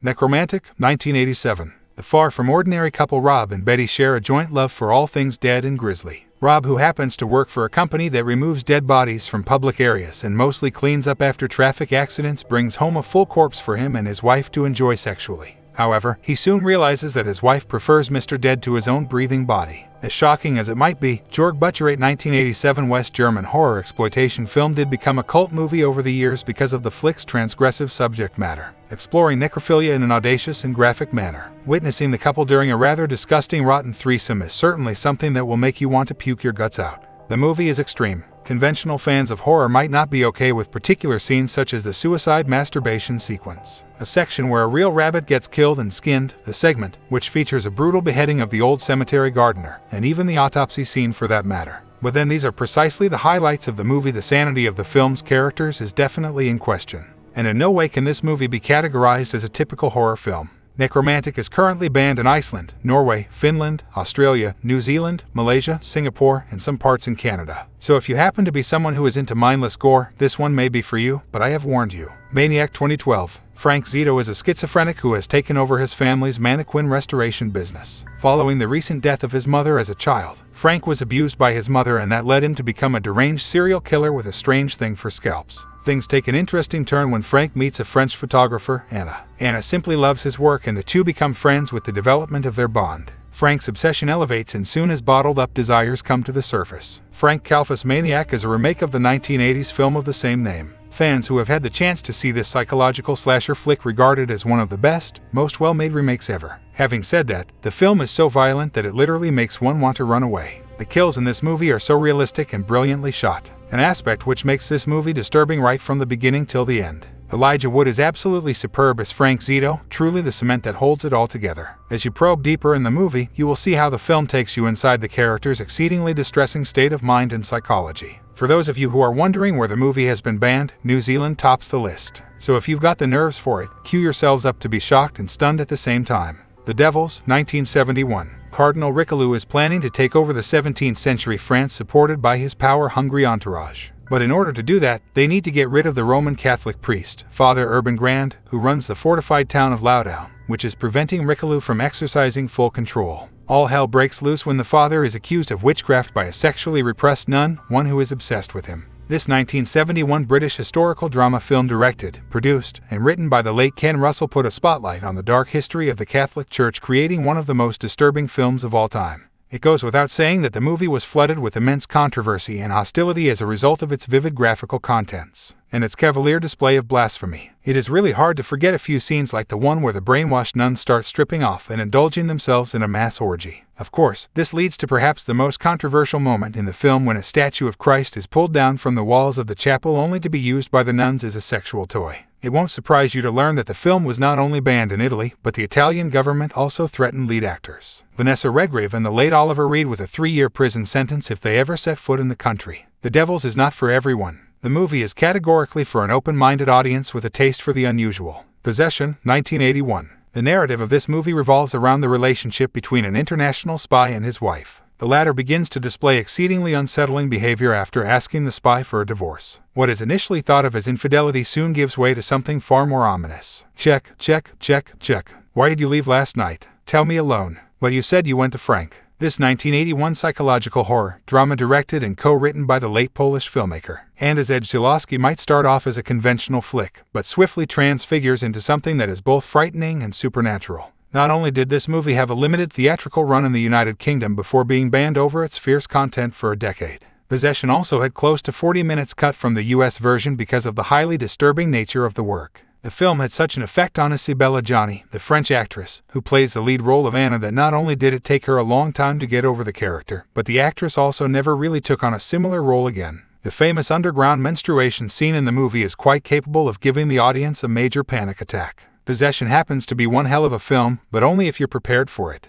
Nekromatik, 1987. The far from ordinary couple Rob and Betty share a joint love for all things dead and grisly. Rob, who happens to work for a company that removes dead bodies from public areas and mostly cleans up after traffic accidents, brings home a full corpse for him and his wife to enjoy sexually. However, he soon realizes that his wife prefers Mr. Dead to his own breathing body. As shocking as it might be, Jorg Butcherate 1987 West German horror exploitation film did become a cult movie over the years because of the flick's transgressive subject matter, exploring necrophilia in an audacious and graphic manner. Witnessing the couple during a rather disgusting rotten threesome is certainly something that will make you want to puke your guts out. The movie is extreme. Conventional fans of horror might not be okay with particular scenes such as the suicide masturbation sequence, a section where a real rabbit gets killed and skinned, the segment, which features a brutal beheading of the old cemetery gardener, and even the autopsy scene for that matter. But then these are precisely the highlights of the movie. The sanity of the film's characters is definitely in question, and in no way can this movie be categorized as a typical horror film. Nekromatik is currently banned in Iceland, Norway, Finland, Australia, New Zealand, Malaysia, Singapore, and some parts in Canada. So if you happen to be someone who is into mindless gore, this one may be for you, but I have warned you. Maniac, 2012. Frank Zito is a schizophrenic who has taken over his family's mannequin restoration business. Following the recent death of his mother as a child, Frank was abused by his mother, and that led him to become a deranged serial killer with a strange thing for scalps. Things take an interesting turn when Frank meets a French photographer, Anna. Anna simply loves his work, and the two become friends with the development of their bond. Frank's obsession elevates, and soon his bottled-up desires come to the surface. Frank Kalfa's Maniac is a remake of the 1980s film of the same name. Fans who have had the chance to see this psychological slasher flick regard it as one of the best, most well-made remakes ever. Having said that, the film is so violent that it literally makes one want to run away. The kills in this movie are so realistic and brilliantly shot, an aspect which makes this movie disturbing right from the beginning till the end. Elijah Wood is absolutely superb as Frank Zito, truly the cement that holds it all together. As you probe deeper in the movie, you will see how the film takes you inside the character's exceedingly distressing state of mind and psychology. For those of you who are wondering where the movie has been banned, New Zealand tops the list. So if you've got the nerves for it, cue yourselves up to be shocked and stunned at the same time. The Devils, 1971. Cardinal Richelieu is planning to take over the 17th century France, supported by his power-hungry entourage. But in order to do that, they need to get rid of the Roman Catholic priest, Father Urban Grand, who runs the fortified town of Loudoun, which is preventing Richelieu from exercising full control. All hell breaks loose when the father is accused of witchcraft by a sexually repressed nun, one who is obsessed with him. This 1971 British historical drama film, directed, produced, and written by the late Ken Russell, put a spotlight on the dark history of the Catholic Church, creating one of the most disturbing films of all time. It goes without saying that the movie was flooded with immense controversy and hostility as a result of its vivid graphical contents and its cavalier display of blasphemy. It is really hard to forget a few scenes like the one where the brainwashed nuns start stripping off and indulging themselves in a mass orgy. Of course, this leads to perhaps the most controversial moment in the film, when a statue of Christ is pulled down from the walls of the chapel only to be used by the nuns as a sexual toy. It won't surprise you to learn that the film was not only banned in Italy, but the Italian government also threatened lead actors Vanessa Redgrave and the late Oliver Reed with a 3-year prison sentence if they ever set foot in the country. The Devils is not for everyone. The movie is categorically for an open-minded audience with a taste for the unusual. Possession, 1981. The narrative of this movie revolves around the relationship between an international spy and his wife. The latter begins to display exceedingly unsettling behavior after asking the spy for a divorce. What is initially thought of as infidelity soon gives way to something far more ominous. Check, check, check, check. Why did you leave last night? Tell me alone. But you said you went to Frank. This 1981 psychological horror drama, directed and co-written by the late Polish filmmaker Anders Zdziłowski, might start off as a conventional flick, but swiftly transfigures into something that is both frightening and supernatural. Not only did this movie have a limited theatrical run in the United Kingdom before being banned over its fierce content for a decade, Possession also had close to 40 minutes cut from the US version because of the highly disturbing nature of the work. The film had such an effect on Isabelle Adjani, the French actress, who plays the lead role of Anna, that not only did it take her a long time to get over the character, but the actress also never really took on a similar role again. The famous underground menstruation scene in the movie is quite capable of giving the audience a major panic attack. Possession happens to be one hell of a film, but only if you're prepared for it.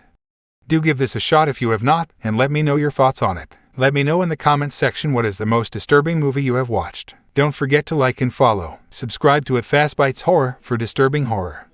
Do give this a shot if you have not, and let me know your thoughts on it. Let me know in the comments section what is the most disturbing movie you have watched. Don't forget to like and follow. Subscribe to Fasbytes Horror for disturbing horror.